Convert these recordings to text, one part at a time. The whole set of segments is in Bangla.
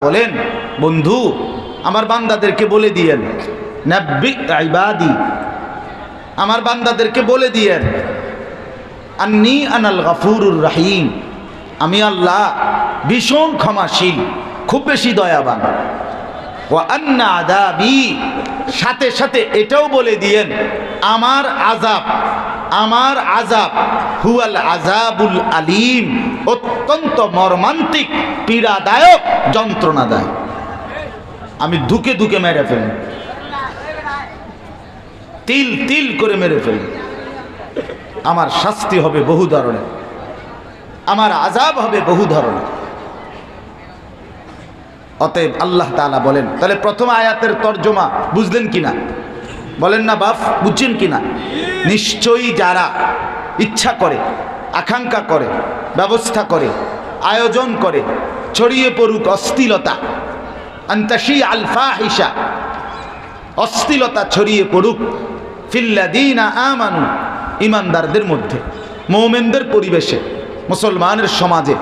বলেন, বন্ধু আমার বান্দাদেরকে বলে দিয়েন, নাব্বি ইবাদি, আমার বান্দাদেরকে বলে দিয়েন, আন্নী আনাল গফুরুর রহিম, আমি আল্লাহ ভীষণ ক্ষমাশীল, খুব বেশি দয়াবান। ওয়া আন্না আযাবি, সাথে সাথে এটাও বলে দিয়েন আমার আযাব হুয়াল আযাবুল আলীম, অত্যন্ত মর্মান্তিক, পীড়াদায়ক, যন্ত্রণাদায়ক। আমি ধুকে ধুকে মেরে ফেলি, তিল তিল করে মেরে ফেলি। আমার শাস্তি হবে বহু ধরনের, আমার আযাব হবে বহু ধরনের। অতএব আল্লাহ তাআলা বলেন, তাহলে প্রথম আয়াতের তর্জমা বুঝলেন কিনা? বলেন না বাপ, বুঝছেন কিনা? নিশ্চয়ই যারা ইচ্ছা করে, আকাঙ্ক্ষা করে, ব্যবস্থা করে, আয়োজন করে, ছড়িয়ে পড়ুক অশ্লীলতা, আনতাশি আল ফাহিশা, অশ্লীলতা ছড়িয়ে পড়ুক, ফিল্লাযীনা আমানু, ইমানদারদের মধ্যে, মুমিনদের পরিবেশে, মুসলমানের সমাজে,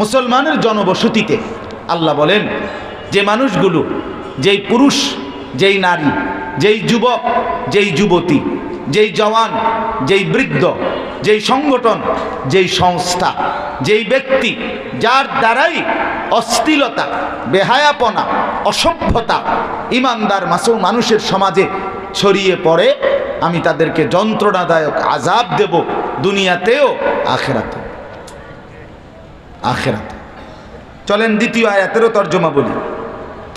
মুসলমানের জনবসতিতে। আল্লাহ বলেন যে মানুষগুলো, যেই পুরুষ, যেই নারী, যেই যুবক, যেই যুবতী, যেই জওয়ান, যেই বৃদ্ধ, যেই সংগঠন, যেই সংস্থা, যেই ব্যক্তি, যার দ্বারাই অশ্লীলতা, বেহায়াপনা, অসভ্যতা ইমানদার মানুষের সমাজে ছড়িয়ে পড়ে, আমি তাদেরকে যন্ত্রণাদায়ক আযাব দেব, দুনিয়াতেও আখিরাতেও। চলেন দ্বিতীয় আয়াতেরও তর্জমা বলি,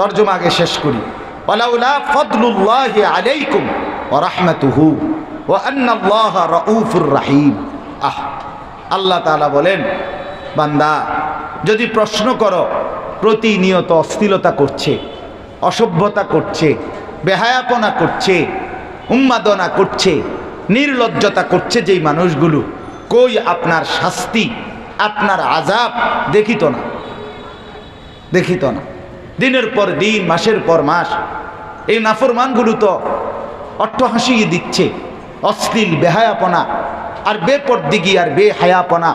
তর্জমা আগে শেষ করি। ওয়ালাউলা ফাদলুল্লাহি আলাইকুম ওয়া রাহমাতুহু ওয়া আন্নাল্লাহা রাউফুর রহিম। আল্লাহ তাআলা বলেন, বান্দা যদি প্রশ্ন করো, প্রতিনিয়ত অশ্লীলতা করছে, অসভ্যতা করছে, বেহায়াপনা করছে, উন্মাদনা করছে, নির্লজ্জতা করছে যেই মানুষগুলো, কই আপনার শাস্তি, আপনার আযাব দেখিত না? দিনের পর দিন, মাসের পর মাস এই নাফরমানগুলো তো অট্টহাসি দিচ্ছে, অশ্লীল বেহায়াপনা আর বেপরদিগি আর বেহায়াপনা,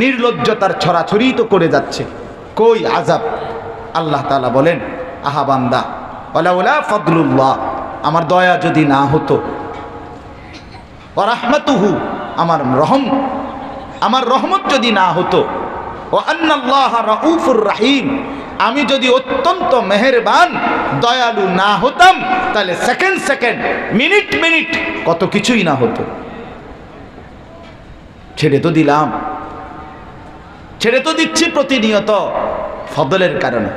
নির্লজ্জতার ছড়াছড়ি তো করে যাচ্ছে, কই আযাব? আল্লাহ তাআলা বলেন, আহা বান্দা, ওয়ালাউলা ফাদলুল্লাহ, আমার দয়া যদি না হতো, ওয়া রাহমাতুহু, আমার রহমত যদি না হতো, ওয়া আন্নাল্লাহা রাউফুর রহিম, আমি যদি অত্যন্ত মেহেরবান, দয়ালু না হতাম, তাহলে সেকেন্ড, মিনিট কত কিছুই না হতো। ছেড়ে তো দিচ্ছি প্রতিনিয়ত ফদলের কারণে।